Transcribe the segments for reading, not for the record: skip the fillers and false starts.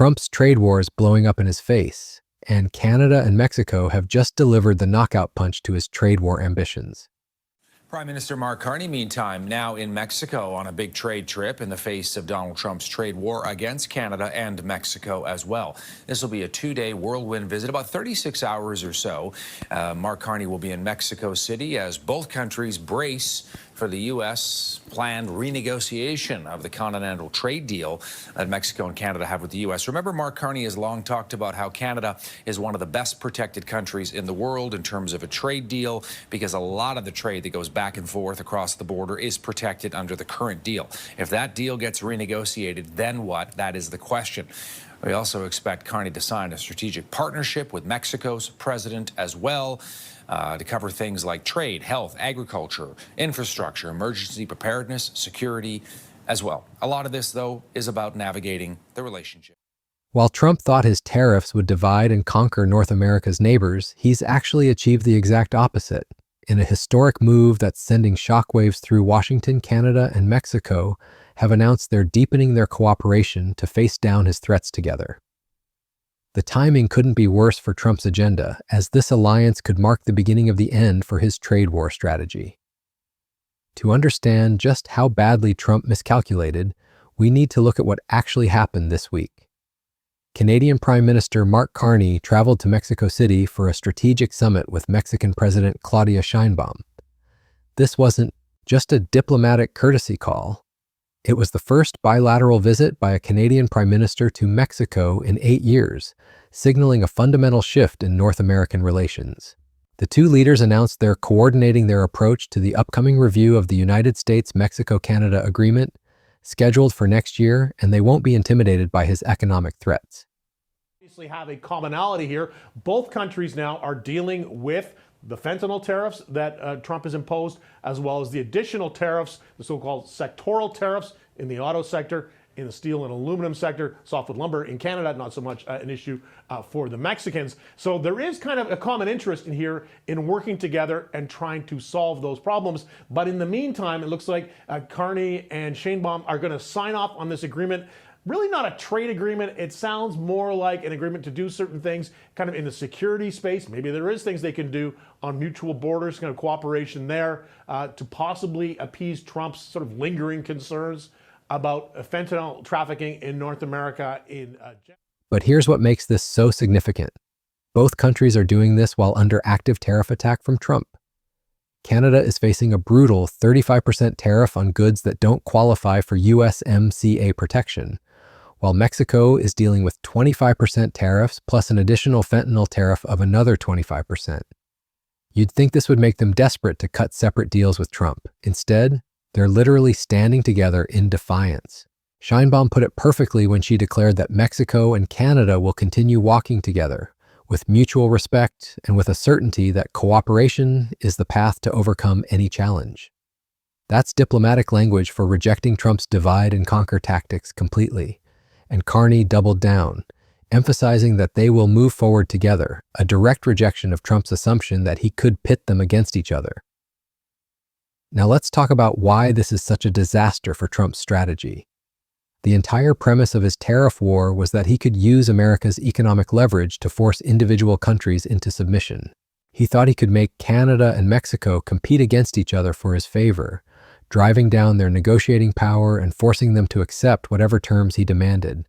Trump's trade war is blowing up in his face, and Canada and Mexico have just delivered the knockout punch to his trade war ambitions. Prime Minister Mark Carney, meantime, now in Mexico on a big trade trip in the face of Donald Trump's trade war against Canada and Mexico as well. This will be a two-day whirlwind visit, about 36 hours or so. Mark Carney will be in Mexico City as both countries brace for the U.S. planned renegotiation of the continental trade deal that Mexico and Canada have with the U.S. Remember, Mark Carney has long talked about how Canada is one of the best protected countries in the world in terms of a trade deal, because a lot of the trade that goes back and forth across the border is protected under the current deal. If that deal gets renegotiated, then what? That is the question. We also expect Carney to sign a strategic partnership with Mexico's president as well, to cover things like trade, health, agriculture, infrastructure, emergency preparedness, security as well. A lot of this, though, is about navigating the relationship. While Trump thought his tariffs would divide and conquer North America's neighbors, he's actually achieved the exact opposite. In a historic move that's sending shockwaves through Washington, Canada, and Mexico have announced they're deepening their cooperation to face down his threats together. The timing couldn't be worse for Trump's agenda, as this alliance could mark the beginning of the end for his trade war strategy. To understand just how badly Trump miscalculated, we need to look at what actually happened this week. Canadian Prime Minister Mark Carney traveled to Mexico City for a strategic summit with Mexican President Claudia Sheinbaum. This wasn't just a diplomatic courtesy call. It was the first bilateral visit by a Canadian Prime Minister to Mexico in 8 years, signaling a fundamental shift in North American relations. The two leaders announced they're coordinating their approach to the upcoming review of the United States-Mexico-Canada Agreement, scheduled for next year, and they won't be intimidated by his economic threats. Obviously have a commonality here. Both countries now are dealing with the fentanyl tariffs that Trump has imposed, as well as the additional tariffs, the so-called sectoral tariffs in the auto sector, in the steel and aluminum sector, softwood lumber in Canada, not so much an issue for the Mexicans. So there is kind of a common interest in here in working together and trying to solve those problems. But in the meantime, it looks like Carney and Sheinbaum are going to sign off on this agreement. Really not a trade agreement. It sounds more like an agreement to do certain things kind of in the security space. Maybe there is things they can do on mutual borders, kind of cooperation there to possibly appease Trump's sort of lingering concerns about fentanyl trafficking in North America. But here's what makes this so significant. Both countries are doing this while under active tariff attack from Trump. Canada is facing a brutal 35% tariff on goods that don't qualify for USMCA protection, while Mexico is dealing with 25% tariffs plus an additional fentanyl tariff of another 25%. You'd think this would make them desperate to cut separate deals with Trump. Instead, they're literally standing together in defiance. Sheinbaum put it perfectly when she declared that Mexico and Canada will continue walking together, with mutual respect and with a certainty that cooperation is the path to overcome any challenge. That's diplomatic language for rejecting Trump's divide and conquer tactics completely. And Carney doubled down, emphasizing that they will move forward together, a direct rejection of Trump's assumption that he could pit them against each other. Now let's talk about why this is such a disaster for Trump's strategy. The entire premise of his tariff war was that he could use America's economic leverage to force individual countries into submission. He thought he could make Canada and Mexico compete against each other for his favor, driving down their negotiating power and forcing them to accept whatever terms he demanded.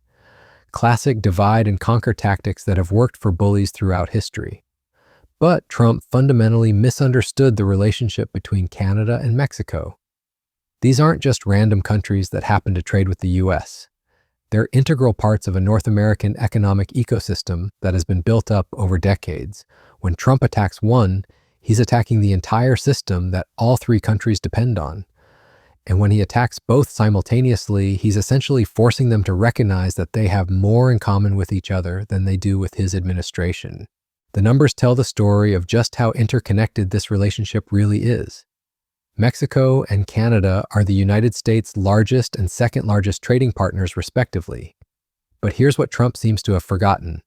Classic divide and conquer tactics that have worked for bullies throughout history. But Trump fundamentally misunderstood the relationship between Canada and Mexico. These aren't just random countries that happen to trade with the US. They're integral parts of a North American economic ecosystem that has been built up over decades. When Trump attacks one, he's attacking the entire system that all three countries depend on. And when he attacks both simultaneously, he's essentially forcing them to recognize that they have more in common with each other than they do with his administration. The numbers tell the story of just how interconnected this relationship really is. Mexico and Canada are the United States' largest and second largest trading partners, respectively. But here's what Trump seems to have forgotten.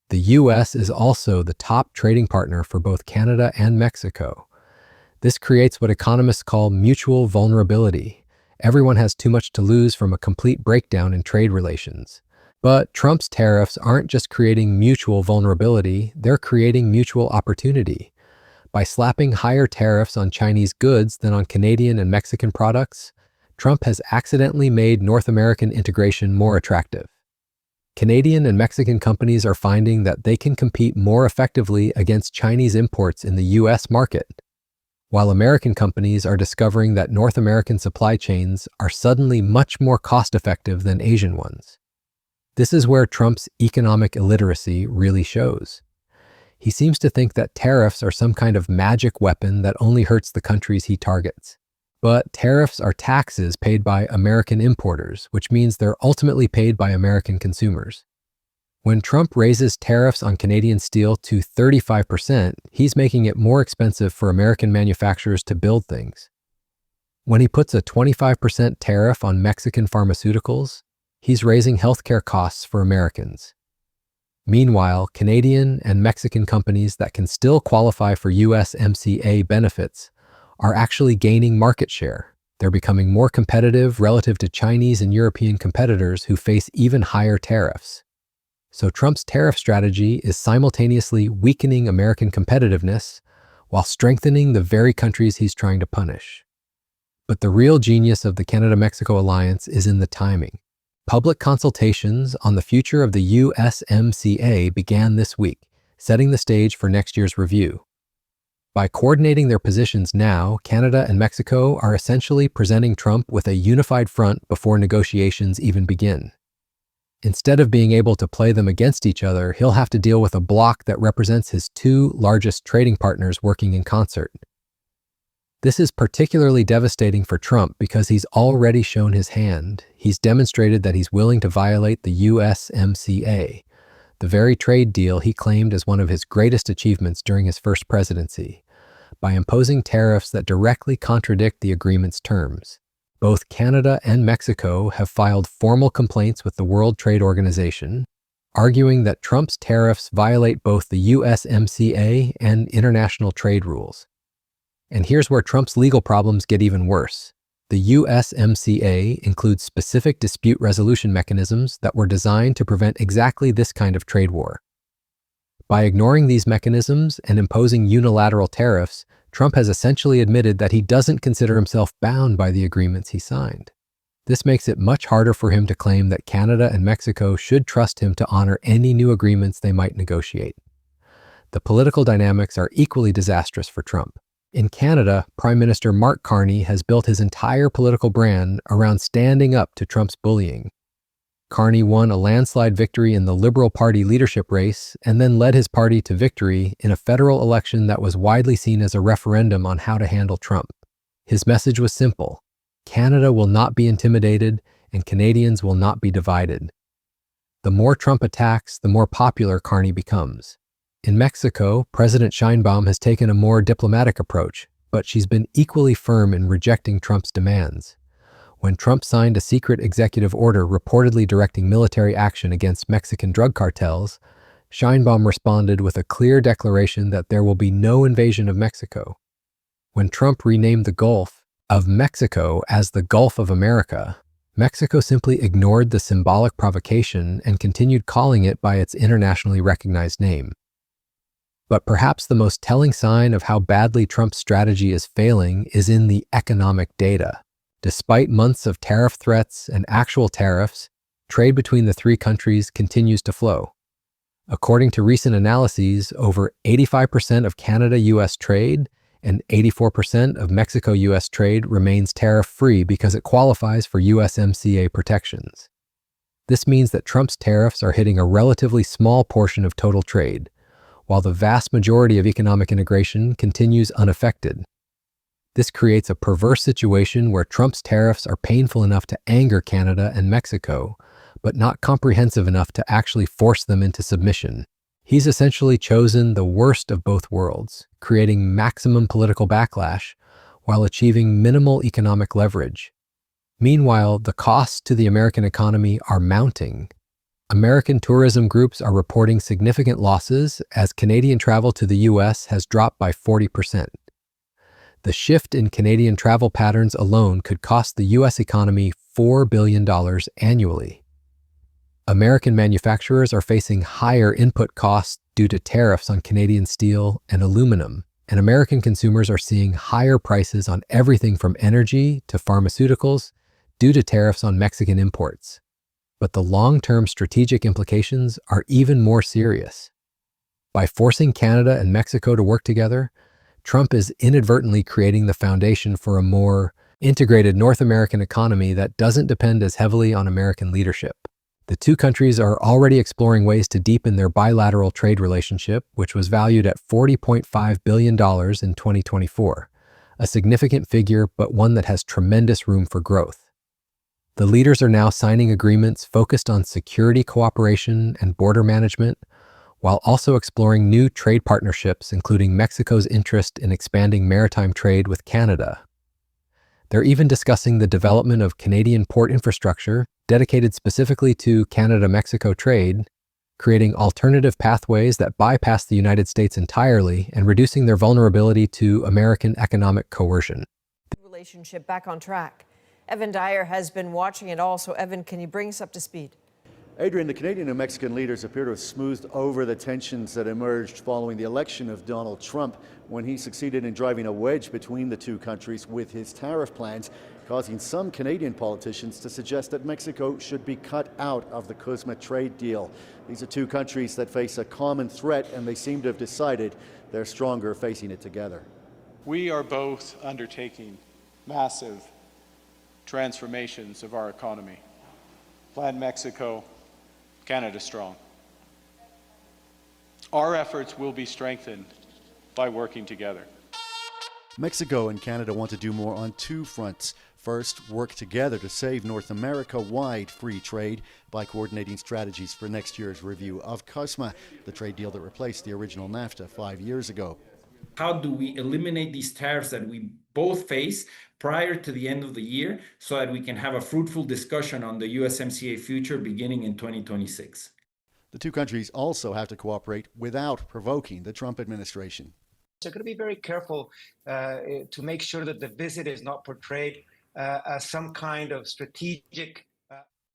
The US is also the top trading partner for both Canada and Mexico. This creates what economists call mutual vulnerability. Everyone has too much to lose from a complete breakdown in trade relations. But Trump's tariffs aren't just creating mutual vulnerability, they're creating mutual opportunity. By slapping higher tariffs on Chinese goods than on Canadian and Mexican products, Trump has accidentally made North American integration more attractive. Canadian and Mexican companies are finding that they can compete more effectively against Chinese imports in the U.S. market, while American companies are discovering that North American supply chains are suddenly much more cost-effective than Asian ones. This is where Trump's economic illiteracy really shows. He seems to think that tariffs are some kind of magic weapon that only hurts the countries he targets. But tariffs are taxes paid by American importers, which means they're ultimately paid by American consumers. When Trump raises tariffs on Canadian steel to 35%, he's making it more expensive for American manufacturers to build things. When he puts a 25% tariff on Mexican pharmaceuticals, he's raising healthcare costs for Americans. Meanwhile, Canadian and Mexican companies that can still qualify for USMCA benefits are actually gaining market share. They're becoming more competitive relative to Chinese and European competitors who face even higher tariffs. So Trump's tariff strategy is simultaneously weakening American competitiveness while strengthening the very countries he's trying to punish. But the real genius of the Canada-Mexico alliance is in the timing. Public consultations on the future of the USMCA began this week, setting the stage for next year's review. By coordinating their positions now, Canada and Mexico are essentially presenting Trump with a unified front before negotiations even begin. Instead of being able to play them against each other, he'll have to deal with a bloc that represents his two largest trading partners working in concert. This is particularly devastating for Trump because he's already shown his hand. He's demonstrated that he's willing to violate the USMCA, the very trade deal he claimed as one of his greatest achievements during his first presidency, by imposing tariffs that directly contradict the agreement's terms. Both Canada and Mexico have filed formal complaints with the World Trade Organization, arguing that Trump's tariffs violate both the USMCA and international trade rules. And here's where Trump's legal problems get even worse. The USMCA includes specific dispute resolution mechanisms that were designed to prevent exactly this kind of trade war. By ignoring these mechanisms and imposing unilateral tariffs, Trump has essentially admitted that he doesn't consider himself bound by the agreements he signed. This makes it much harder for him to claim that Canada and Mexico should trust him to honor any new agreements they might negotiate. The political dynamics are equally disastrous for Trump. In Canada, Prime Minister Mark Carney has built his entire political brand around standing up to Trump's bullying. Carney won a landslide victory in the Liberal Party leadership race and then led his party to victory in a federal election that was widely seen as a referendum on how to handle Trump. His message was simple: Canada will not be intimidated and Canadians will not be divided. The more Trump attacks, the more popular Carney becomes. In Mexico, President Sheinbaum has taken a more diplomatic approach, but she's been equally firm in rejecting Trump's demands. When Trump signed a secret executive order reportedly directing military action against Mexican drug cartels, Sheinbaum responded with a clear declaration that there will be no invasion of Mexico. When Trump renamed the Gulf of Mexico as the Gulf of America, Mexico simply ignored the symbolic provocation and continued calling it by its internationally recognized name. But perhaps the most telling sign of how badly Trump's strategy is failing is in the economic data. Despite months of tariff threats and actual tariffs, trade between the three countries continues to flow. According to recent analyses, over 85% of Canada-US trade and 84% of Mexico-US trade remains tariff-free because it qualifies for USMCA protections. This means that Trump's tariffs are hitting a relatively small portion of total trade, while the vast majority of economic integration continues unaffected. This creates a perverse situation where Trump's tariffs are painful enough to anger Canada and Mexico, but not comprehensive enough to actually force them into submission. He's essentially chosen the worst of both worlds, creating maximum political backlash while achieving minimal economic leverage. Meanwhile, the costs to the American economy are mounting. American tourism groups are reporting significant losses as Canadian travel to the U.S. has dropped by 40%. The shift in Canadian travel patterns alone could cost the U.S. economy $4 billion annually. American manufacturers are facing higher input costs due to tariffs on Canadian steel and aluminum, and American consumers are seeing higher prices on everything from energy to pharmaceuticals due to tariffs on Mexican imports. But the long-term strategic implications are even more serious. By forcing Canada and Mexico to work together, Trump is inadvertently creating the foundation for a more integrated North American economy that doesn't depend as heavily on American leadership. The two countries are already exploring ways to deepen their bilateral trade relationship, which was valued at $40.5 billion in 2024, a significant figure, but one that has tremendous room for growth. The leaders are now signing agreements focused on security cooperation and border management, while also exploring new trade partnerships, including Mexico's interest in expanding maritime trade with Canada. They're even discussing the development of Canadian port infrastructure dedicated specifically to Canada-Mexico trade, creating alternative pathways that bypass the United States entirely and reducing their vulnerability to American economic coercion. Relationship back on track. Evan Dyer has been watching it all. So, Evan, can you bring us up to speed? Adrian, the Canadian and Mexican leaders appear to have smoothed over the tensions that emerged following the election of Donald Trump when he succeeded in driving a wedge between the two countries with his tariff plans, causing some Canadian politicians to suggest that Mexico should be cut out of the CUSMA trade deal. These are two countries that face a common threat, and they seem to have decided they're stronger facing it together. We are both undertaking massive transformations of our economy. Plan Mexico, Canada strong. Our efforts will be strengthened by working together. Mexico and Canada want to do more on two fronts. First, work together to save North America-wide free trade by coordinating strategies for next year's review of CUSMA, the trade deal that replaced the original NAFTA 5 years ago. How do we eliminate these tariffs that we both face prior to the end of the year so that we can have a fruitful discussion on the USMCA future beginning in 2026? The two countries also have to cooperate without provoking the Trump administration. They're going to be very careful to make sure that the visit is not portrayed as some kind of strategic.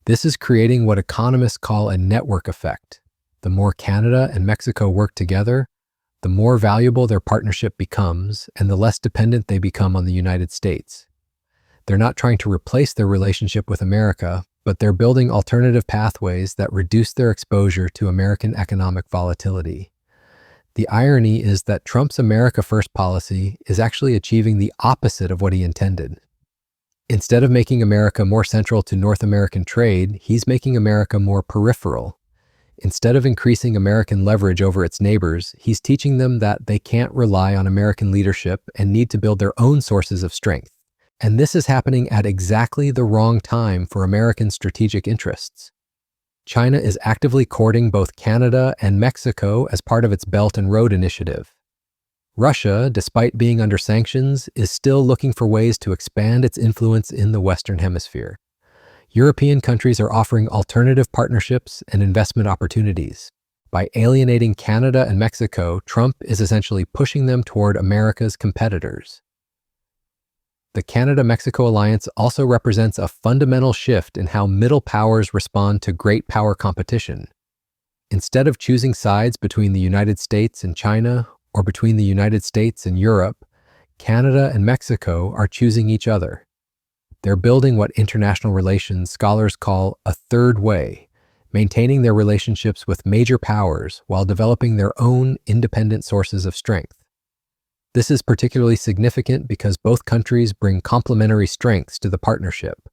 This is creating what economists call a network effect. The more Canada and Mexico work together, the more valuable their partnership becomes and the less dependent they become on the United States. They're not trying to replace their relationship with America, but they're building alternative pathways that reduce their exposure to American economic volatility. The irony is that Trump's America First policy is actually achieving the opposite of what he intended. Instead of making America more central to North American trade, he's making America more peripheral. Instead of increasing American leverage over its neighbors, he's teaching them that they can't rely on American leadership and need to build their own sources of strength. And this is happening at exactly the wrong time for American strategic interests. China is actively courting both Canada and Mexico as part of its Belt and Road Initiative. Russia, despite being under sanctions, is still looking for ways to expand its influence in the Western Hemisphere. European countries are offering alternative partnerships and investment opportunities. By alienating Canada and Mexico, Trump is essentially pushing them toward America's competitors. The Canada-Mexico alliance also represents a fundamental shift in how middle powers respond to great power competition. Instead of choosing sides between the United States and China or between the United States and Europe, Canada and Mexico are choosing each other. They're building what international relations scholars call a third way, maintaining their relationships with major powers while developing their own independent sources of strength. This is particularly significant because both countries bring complementary strengths to the partnership.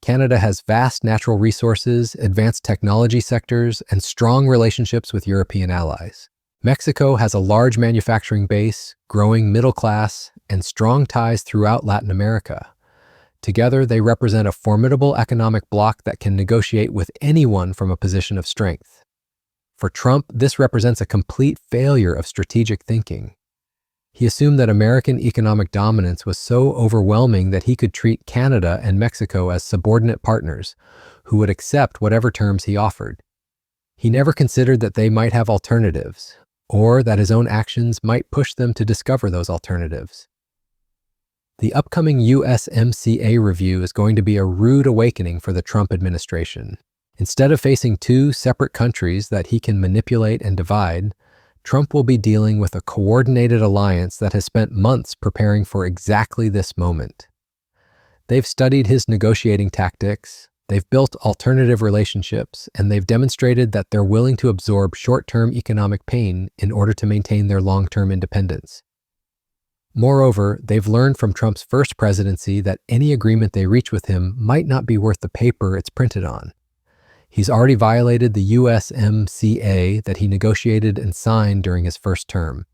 Canada has vast natural resources, advanced technology sectors, and strong relationships with European allies. Mexico has a large manufacturing base, growing middle class, and strong ties throughout Latin America. Together, they represent a formidable economic bloc that can negotiate with anyone from a position of strength. For Trump, this represents a complete failure of strategic thinking. He assumed that American economic dominance was so overwhelming that he could treat Canada and Mexico as subordinate partners who would accept whatever terms he offered. He never considered that they might have alternatives, or that his own actions might push them to discover those alternatives. The upcoming USMCA review is going to be a rude awakening for the Trump administration. Instead of facing two separate countries that he can manipulate and divide, Trump will be dealing with a coordinated alliance that has spent months preparing for exactly this moment. They've studied his negotiating tactics, they've built alternative relationships, and they've demonstrated that they're willing to absorb short-term economic pain in order to maintain their long-term independence. Moreover, they've learned from Trump's first presidency that any agreement they reach with him might not be worth the paper it's printed on. He's already violated the USMCA that he negotiated and signed during his first term.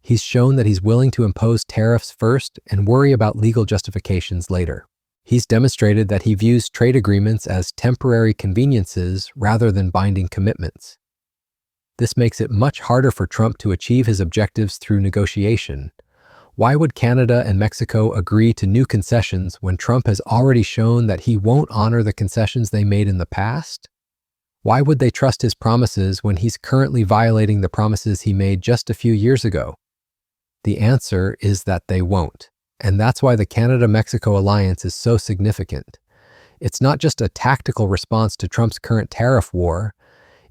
He's shown that he's willing to impose tariffs first and worry about legal justifications later. He's demonstrated that he views trade agreements as temporary conveniences rather than binding commitments. This makes it much harder for Trump to achieve his objectives through negotiation. Why would Canada and Mexico agree to new concessions when Trump has already shown that he won't honor the concessions they made in the past? Why would they trust his promises when he's currently violating the promises he made just a few years ago? The answer is that they won't. And that's why the Canada-Mexico alliance is so significant. It's not just a tactical response to Trump's current tariff war.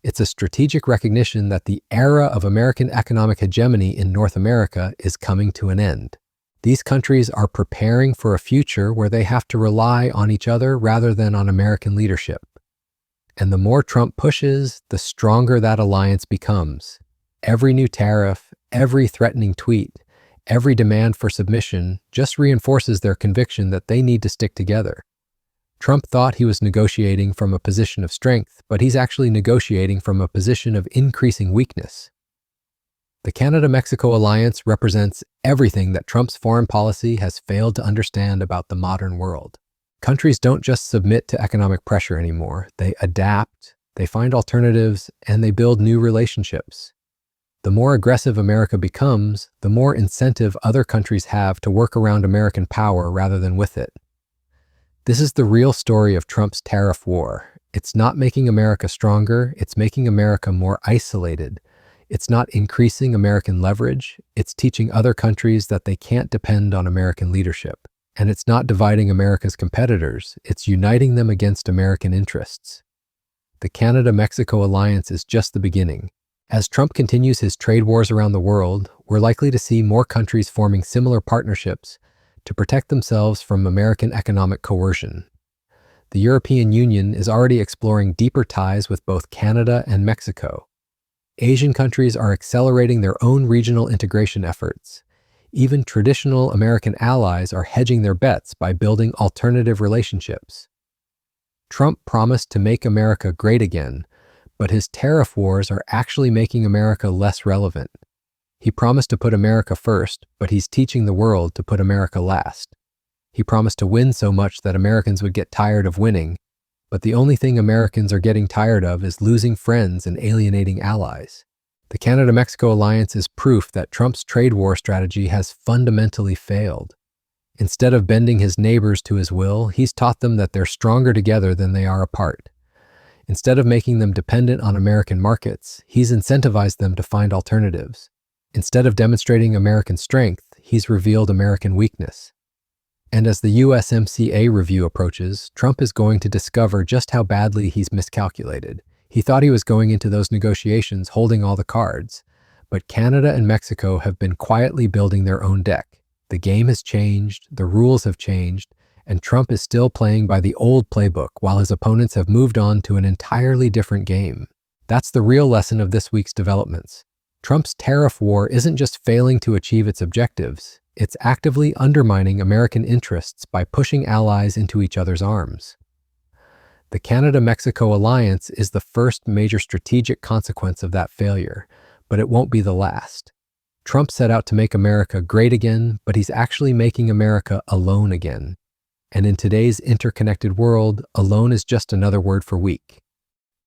It's a strategic recognition that the era of American economic hegemony in North America is coming to an end. These countries are preparing for a future where they have to rely on each other rather than on American leadership. And the more Trump pushes, the stronger that alliance becomes. Every new tariff, every threatening tweet, every demand for submission just reinforces their conviction that they need to stick together. Trump thought he was negotiating from a position of strength, but he's actually negotiating from a position of increasing weakness. The Canada-Mexico alliance represents everything that Trump's foreign policy has failed to understand about the modern world. Countries don't just submit to economic pressure anymore. They adapt, they find alternatives, and they build new relationships. The more aggressive America becomes, the more incentive other countries have to work around American power rather than with it. This is the real story of Trump's tariff war. It's not making America stronger, it's making America more isolated. It's not increasing American leverage, it's teaching other countries that they can't depend on American leadership. And it's not dividing America's competitors, it's uniting them against American interests. The Canada-Mexico alliance is just the beginning. As Trump continues his trade wars around the world, we're likely to see more countries forming similar partnerships to protect themselves from American economic coercion. The European Union is already exploring deeper ties with both Canada and Mexico. Asian countries are accelerating their own regional integration efforts. Even traditional American allies are hedging their bets by building alternative relationships. Trump promised to make America great again, but his tariff wars are actually making America less relevant. He promised to put America first, but he's teaching the world to put America last. He promised to win so much that Americans would get tired of winning, but the only thing Americans are getting tired of is losing friends and alienating allies. The Canada-Mexico alliance is proof that Trump's trade war strategy has fundamentally failed. Instead of bending his neighbors to his will, he's taught them that they're stronger together than they are apart. Instead of making them dependent on American markets, he's incentivized them to find alternatives. Instead of demonstrating American strength, he's revealed American weakness. And as the USMCA review approaches, Trump is going to discover just how badly he's miscalculated. He thought he was going into those negotiations holding all the cards, but Canada and Mexico have been quietly building their own deck. The game has changed, the rules have changed, and Trump is still playing by the old playbook while his opponents have moved on to an entirely different game. That's the real lesson of this week's developments. Trump's tariff war isn't just failing to achieve its objectives, it's actively undermining American interests by pushing allies into each other's arms. The Canada-Mexico alliance is the first major strategic consequence of that failure, but it won't be the last. Trump set out to make America great again, but he's actually making America alone again. And in today's interconnected world, alone is just another word for weak.